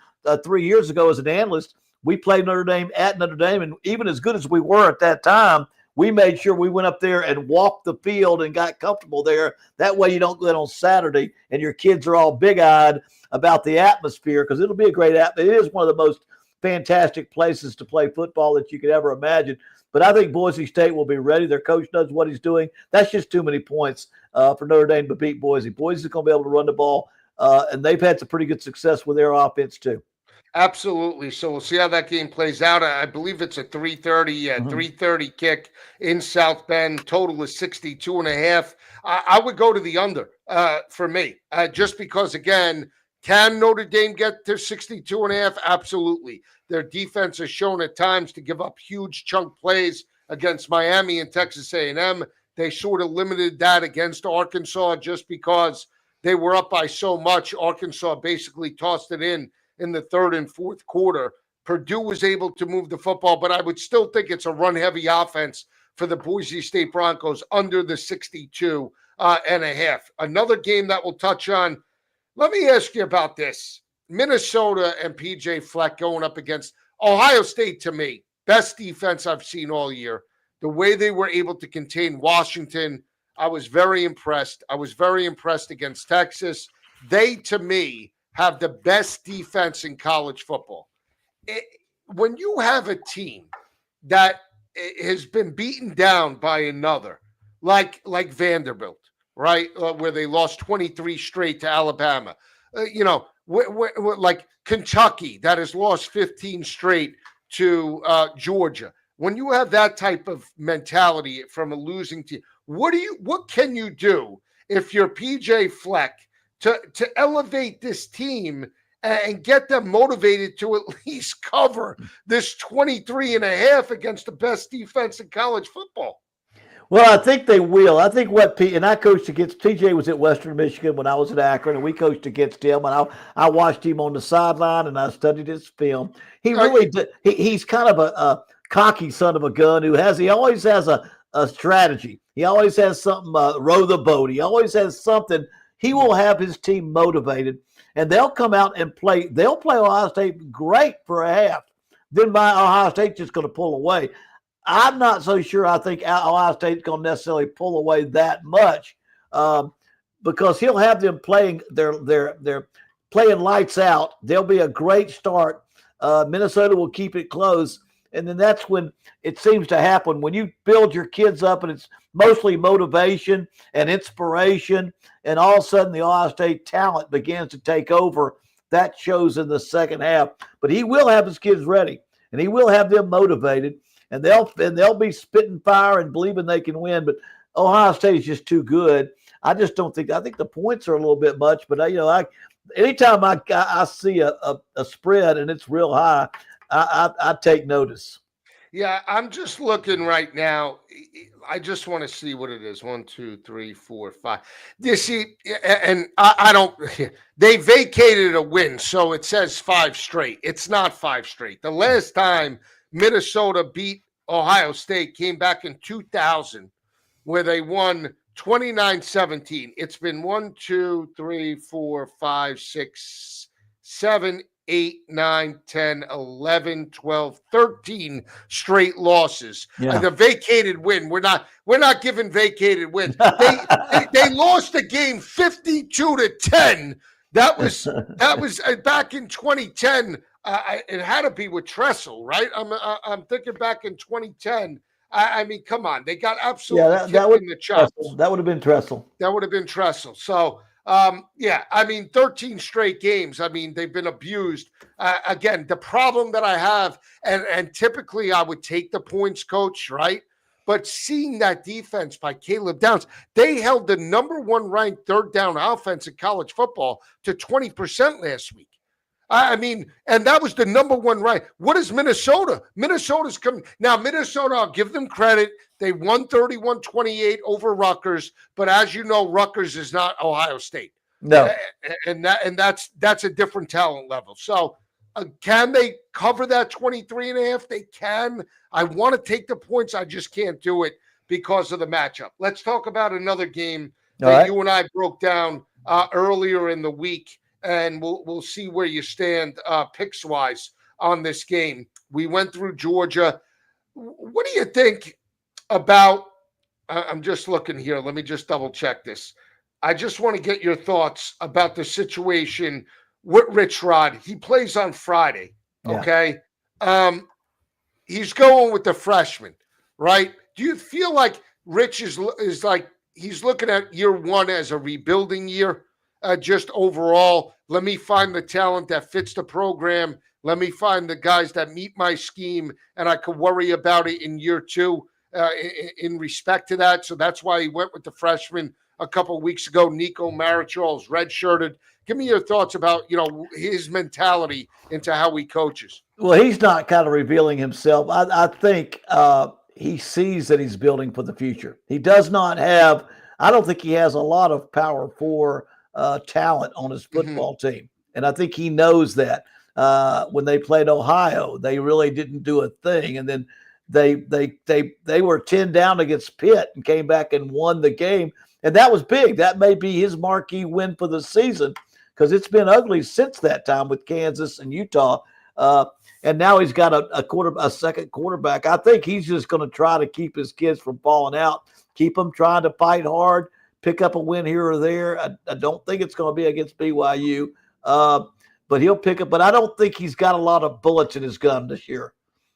3 years ago as an analyst, we played Notre Dame at Notre Dame, and even as good as we were at that time, we made sure we went up there and walked the field and got comfortable there. That way you don't go in on Saturday and your kids are all big-eyed about the atmosphere, because it'll be a great atmosphere. It is one of the most fantastic places to play football that you could ever imagine. But I think Boise State will be ready. Their coach knows what he's doing. That's just too many points for Notre Dame to beat Boise. Boise's going to be able to run the ball and they've had some pretty good success with their offense too. Absolutely. So we'll see how that game plays out. I believe it's a 3:30 kick in South Bend. Total is 62 and a half. I would go to the under for me, just because, again, can Notre Dame get to 62 and a half? Absolutely. Their defense has shown at times to give up huge chunk plays against Miami and Texas A&M. They sort of limited that against Arkansas just because they were up by so much. Arkansas basically tossed it in the third and fourth quarter. Purdue was able to move the football, but I would still think it's a run-heavy offense for the Boise State Broncos under the 62 and a half. Another game that we'll touch on. Let me ask you about this. Minnesota and PJ Fleck going up against Ohio State, to me, best defense I've seen all year. The way they were able to contain Washington, I was very impressed. I was very impressed against Texas. They, to me, have the best defense in college football. When you have a team that has been beaten down by another, like Vanderbilt, right, where they lost 23 straight to Alabama, like Kentucky that has lost 15 straight to Georgia. When you have that type of mentality from a losing team, what can you do if you're PJ Fleck to elevate this team and get them motivated to at least cover this 23 and a half against the best defense in college football? Well, I think they will. I think and I coached against, TJ was at Western Michigan when I was at Akron, and we coached against him, and I watched him on the sideline, and I studied his film. He really did. He's kind of a cocky son of a gun he always has a strategy. He always has something, row the boat. He always has something. He will have his team motivated, and they'll come out and play. They'll play Ohio State great for a half. Then Ohio State's just going to pull away. I'm not so sure I think Ohio State's going to necessarily pull away that much because he'll have them playing they're playing lights out. There'll be a great start. Minnesota will keep it close. And then that's when it seems to happen. When you build your kids up and it's mostly motivation and inspiration, and all of a sudden the Ohio State talent begins to take over, that shows in the second half. But he will have his kids ready, and he will have them motivated, and they'll be spitting fire and believing they can win. But Ohio State is just too good. I just don't think. I think the points are a little bit much. But anytime I see a spread and it's real high, I take notice. Yeah, I'm just looking right now. I just want to see what it is. 1, 2, 3, 4, 5. You see, and I don't. They vacated a win, so it says 5 straight. It's not 5 straight. The last time Minnesota beat Ohio State came back in 2000, where they won 29-17. It's been 1, 2, 3, 4, 5, 6, 7, 8, 9, 10, 11, 12, 13 straight losses. Yeah. The vacated win. We're not giving vacated wins. They lost the game 52-10. That was back in 2010. It had to be with Tressel, right? I'm thinking back in 2010. I mean, come on. They got absolutely kicked in the chops. That would have been Tressel. That would have been Tressel. So, I mean, 13 straight games. I mean, they've been abused. Again, the problem that I have, and typically I would take the points, Coach, right? But seeing that defense by Caleb Downs, they held the number 1 ranked third down offense in college football to 20% last week. I mean, and that was the number 1 right. What is Minnesota? Minnesota's coming. Now, Minnesota, I'll give them credit. They won 31-28 over Rutgers. But as you know, Rutgers is not Ohio State. No. And that's a different talent level. So can they cover that 23.5? They can. I want to take the points. I just can't do it because of the matchup. Let's talk about another game that you and I broke down earlier in the week. And we'll see where you stand picks-wise on this game. We went through Georgia. What do you think about – I'm just looking here. Let me just double-check this. I just want to get your thoughts about the situation with Rich Rod. He plays on Friday, okay? He's going with the freshman, right? Do you feel like Rich is like he's looking at year 1 as a rebuilding year? just overall. Let me find the talent that fits the program. Let me find the guys that meet my scheme, and I could worry about it in year two in respect to that. So that's why he went with the freshman a couple of weeks ago. Nico Marichal is redshirted. Give me your thoughts about, his mentality into how he coaches. Well, he's not kind of revealing himself. I think he sees that he's building for the future. He does not have, I don't think he has a lot of power for talent on his football team. And I think he knows that. When they played Ohio, they really didn't do a thing. And then they were 10 down against Pitt and came back and won the game. And that was big. That may be his marquee win for the season because it's been ugly since that time with Kansas and Utah. And now he's got a second quarterback. I think he's just going to try to keep his kids from falling out, keep them trying to fight hard, pick up a win here or there. I don't think it's going to be against BYU, but he'll pick up. But I don't think he's got a lot of bullets in his gun this year.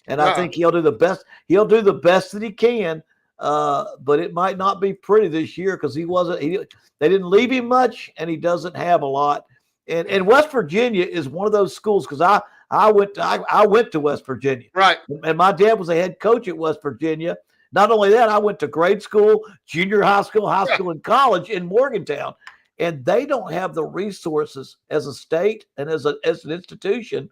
And I think he'll do the best. He'll do the best that he can. But it might not be pretty this year because they didn't leave him much, and he doesn't have a lot. And West Virginia is one of those schools because I went to West Virginia, right? And my dad was a head coach at West Virginia. Not only that, I went to grade school, junior high school, and college in Morgantown, and they don't have the resources as a state and as an institution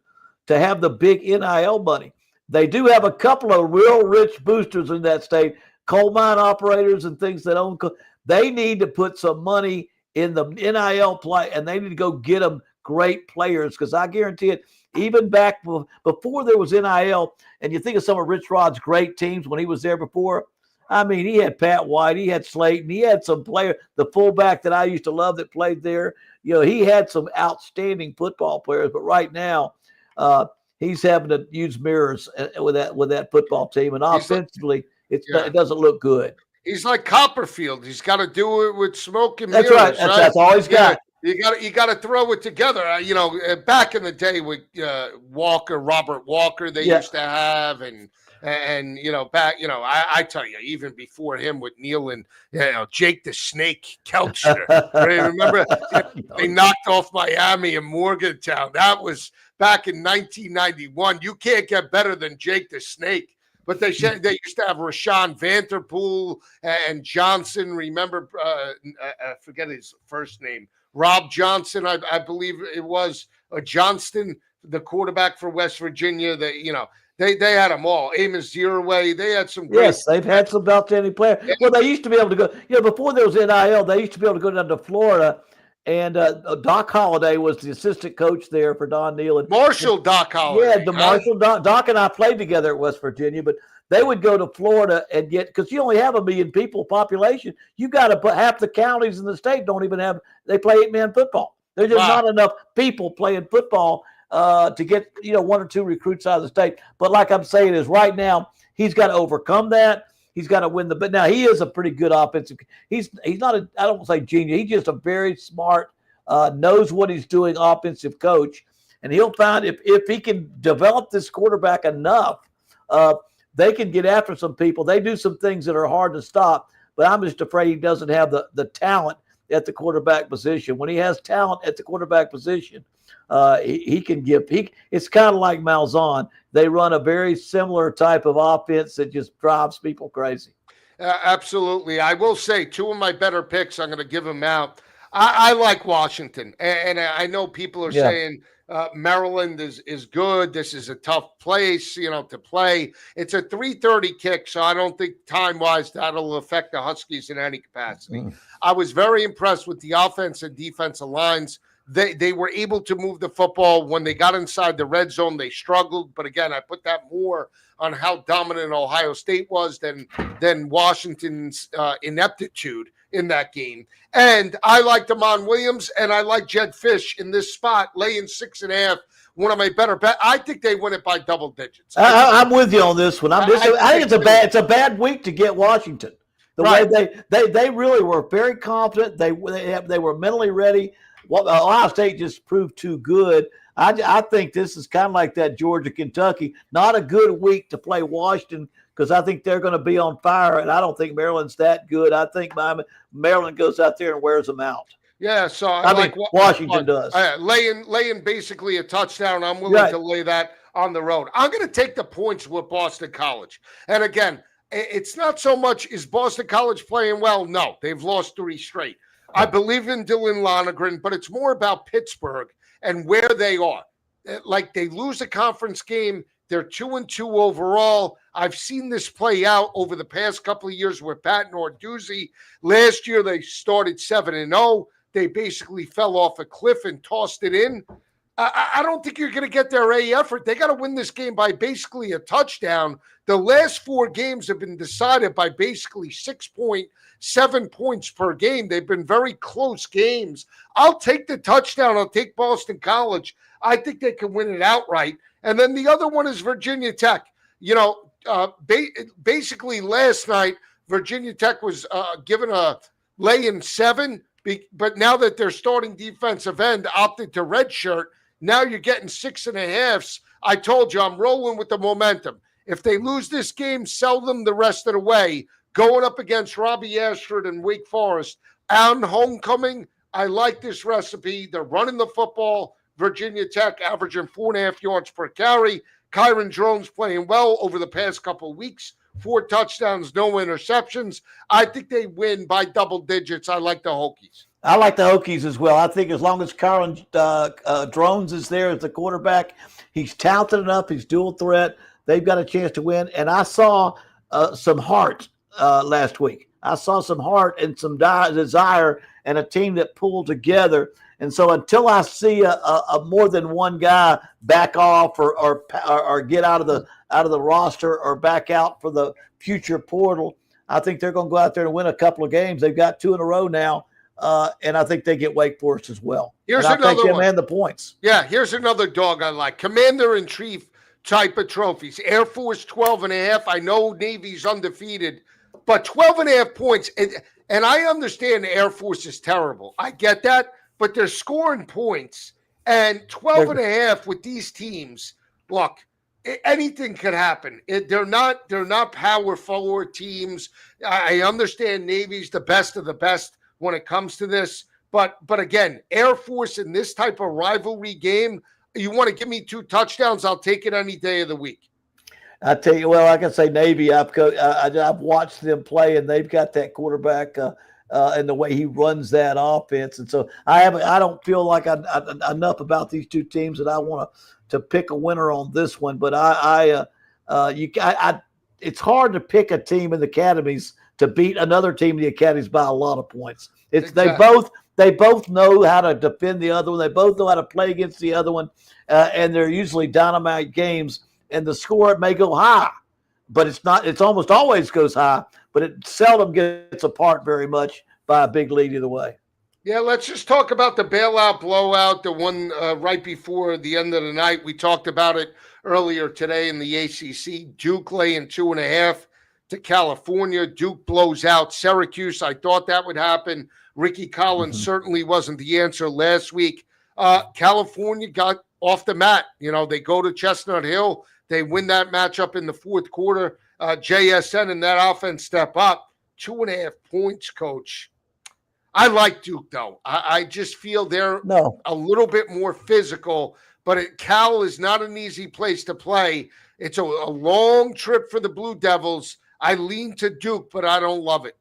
to have the big NIL money. They do have a couple of real rich boosters in that state, coal mine operators and things that own. They need to put some money in the NIL play, and they need to go get them great players because I guarantee it, even back before there was NIL, and you think of some of Rich Rod's great teams when he was there before, I mean, he had Pat White, he had Slayton, he had some player, the fullback that I used to love that played there. He had some outstanding football players, but right now he's having to use mirrors with that football team, and offensively, it doesn't look good. He's like Copperfield. He's got to do it with smoke and mirrors. That's right. That's all he's got. You got to throw it together. Back in the day with Robert Walker, they used to have, and back, I tell you, even before him with Neil and Jake the Snake Kelchner. Remember they knocked off Miami and Morgantown. That was back in 1991. You can't get better than Jake the Snake. But they used to have Rashawn Vanderpool and Johnson. Remember, I forget his first name. Rob Johnson, I believe it was Johnston, the quarterback for West Virginia. They had them all. Amos Zeraway. They had some great. Yes, they've had some outstanding players. Yeah. Well, they used to be able to go. Before there was NIL, they used to be able to go down to Florida. And Doc Holliday was the assistant coach there for Don Neal. Doc Holliday. Yeah, Marshall. Doc and I played together at West Virginia, but they would go to Florida and because you only have 1 million people population. You got to put half the counties in the state don't even have, they play 8-man football. There's just not enough people playing football to get, 1 or 2 recruits out of the state. But like I'm saying is right now, he's got to overcome that. He's got to win but now he is a pretty good offensive. He's not I don't want to say genius. He's just a very smart, knows what he's doing offensive coach. And he'll find if he can develop this quarterback enough, they can get after some people. They do some things that are hard to stop, but I'm just afraid he doesn't have the talent at the quarterback position. When he has talent at the quarterback position, he can give. It's kind of like Malzahn. They run a very similar type of offense that just drives people crazy. Absolutely. I will say 2 of my better picks, I'm going to give them out. I like Washington, and I know people are saying Maryland is good. This is a tough place, to play. It's a 3:30 kick, so I don't think time-wise that'll affect the Huskies in any capacity. I was very impressed with the offense and defensive lines. They were able to move the football. When they got inside the red zone, they struggled. But again, I put that more on how dominant Ohio State was than Washington's ineptitude in that game. And I like Damon Williams and I like Jed Fish in this spot, laying 6.5. One of my better bets. I think they win it by double digits. I'm with you on this one. I think it's a bad week to get Washington. Way they really were very confident. They were mentally ready. Ohio State just proved too good. I think this is kind of like that Georgia-Kentucky. Not a good week to play Washington because I think they're going to be on fire, and I don't think Maryland's that good. I think Maryland goes out there and wears them out. Yeah, so I mean, Washington does. laying basically a touchdown. I'm willing to lay that on the road. I'm going to take the points with Boston College. And again, it's not so much is Boston College playing well? No, they've lost 3 straight. I believe in Dylan Lonergan, but it's more about Pittsburgh and where they are. Like they lose a conference game. They're 2-2 overall. I've seen this play out over the past couple of years with Pat Narduzzi. Last year, they started 7-0. They basically fell off a cliff and tossed it in. I don't think you're going to get their A effort. They got to win this game by basically a touchdown. The last 4 games have been decided by basically 6.7 points per game. They've been very close games. I'll take the touchdown. I'll take Boston College. I think they can win it outright. And then the other one is Virginia Tech. You know, basically last night, Virginia Tech was given a lay-in 7, but now that their starting defensive end opted to redshirt, now you're getting 6.5. I told you I'm rolling with the momentum. If they lose this game, sell them the rest of the way. Going up against Robbie Ashford and Wake Forest on homecoming, I like this recipe. They're running the football. Virginia Tech averaging 4.5 yards per carry. Kyron Drones playing well over the past couple of weeks. 4 touchdowns, no interceptions. I think they win by double digits. I like the Hokies. I like the Hokies as well. I think as long as Kyron Drones is there as the quarterback, he's talented enough. He's dual threat. They've got a chance to win. And I saw some heart last week. I saw some heart and some desire and a team that pulled together. And so until I see a more than one guy back off or get out of the roster or back out for the future portal, I think they're going to go out there and win a couple of games. They've got 2 in a row now, and I think they get Wake Forest as well. Here's and another one. And the points. Yeah, here's another dog I like. Commander-in-Chief type of trophies. Air Force 12.5. I know Navy's undefeated, but 12.5 points. And I understand the Air Force is terrible. I get that. But they're scoring points, and 12.5 with these teams. Look, anything could happen. They're not power forward teams. I understand Navy's the best of the best when it comes to this, but again, Air Force in this type of rivalry game, you want to give me 2 touchdowns? I'll take it any day of the week. I tell you, well, I can say Navy. I've watched them play, and they've got that quarterback. And the way he runs that offense. And so I don't feel like I enough about these 2 teams that I want to pick a winner on this one. But it's hard to pick a team in the academies to beat another team in the academies by a lot of points. Exactly. They both know how to defend the other one. They both know how to play against the other one. And they're usually dynamite games. And the score may go high, but it's almost always goes high, but it seldom gets apart very much by a big lead either way. Yeah, let's just talk about the bailout blowout, the one right before the end of the night. We talked about it earlier today in the ACC. Duke laying 2.5 to California. Duke blows out Syracuse. I thought that would happen. Ricky Collins certainly wasn't the answer last week. California got off the mat. You know, they go to Chestnut Hill. They win that matchup in the 4th quarter. JSN and that offense step up. 2.5 points, Coach. I like Duke, though. I just feel they're a little bit more physical, but Cal is not an easy place to play. It's a long trip for the Blue Devils. I lean to Duke, but I don't love it.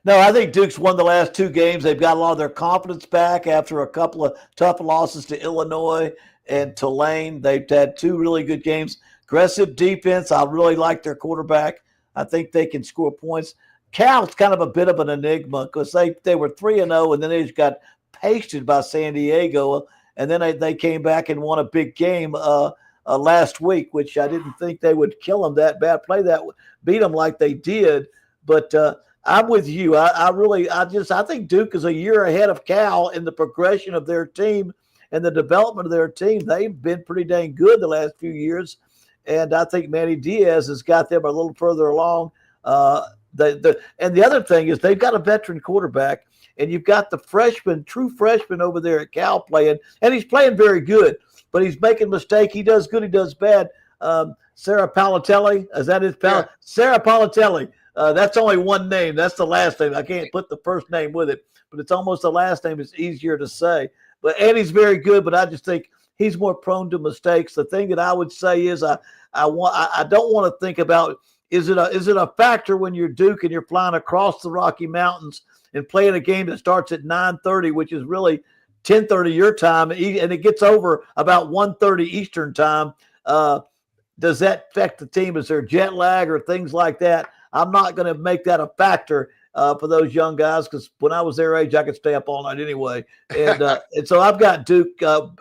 No, I think Duke's won the last 2 games. They've got a lot of their confidence back after a couple of tough losses to Illinois and Tulane. They've had 2 really good games. Aggressive defense. I really like their quarterback. I think they can score points. Cal's kind of a bit of an enigma because they were 3-0, and then they just got pasted by San Diego, and then they came back and won a big game last week, which I didn't think they would kill them that bad, beat them like they did. But I'm with you. I think Duke is a year ahead of Cal in the progression of their team and the development of their team. They've been pretty dang good the last few years, and I think Manny Diaz has got them a little further along. And the other thing is they've got a veteran quarterback, and you've got the true freshman over there at Cal playing, and he's playing very good, but he's making mistakes. He does good, he does bad. Sarah Palatelli, is that his? Yeah. Sarah Palatelli. That's only one name. That's the last name. I can't put the first name with it, but it's almost the last name. It's easier to say. But Andy's very good, but I just think he's more prone to mistakes. The thing that I would say is I don't want to think about is it a factor when you're Duke and you're flying across the Rocky Mountains and playing a game that starts at 9:30, which is really 10:30 your time, and it gets over about 1:30 Eastern time. Does that affect the team? Is there jet lag or things like that? I'm not going to make that a factor for those young guys because when I was their age, I could stay up all night anyway. And and so I've got Duke covering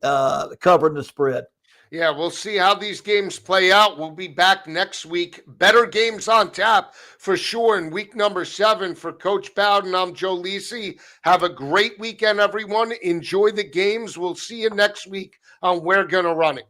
the spread. Yeah, we'll see how these games play out. We'll be back next week. Better games on tap for sure in week number 7 for Coach Bowden. I'm Joe Lisi. Have a great weekend, everyone. Enjoy the games. We'll see you next week on We're Gonna Run It.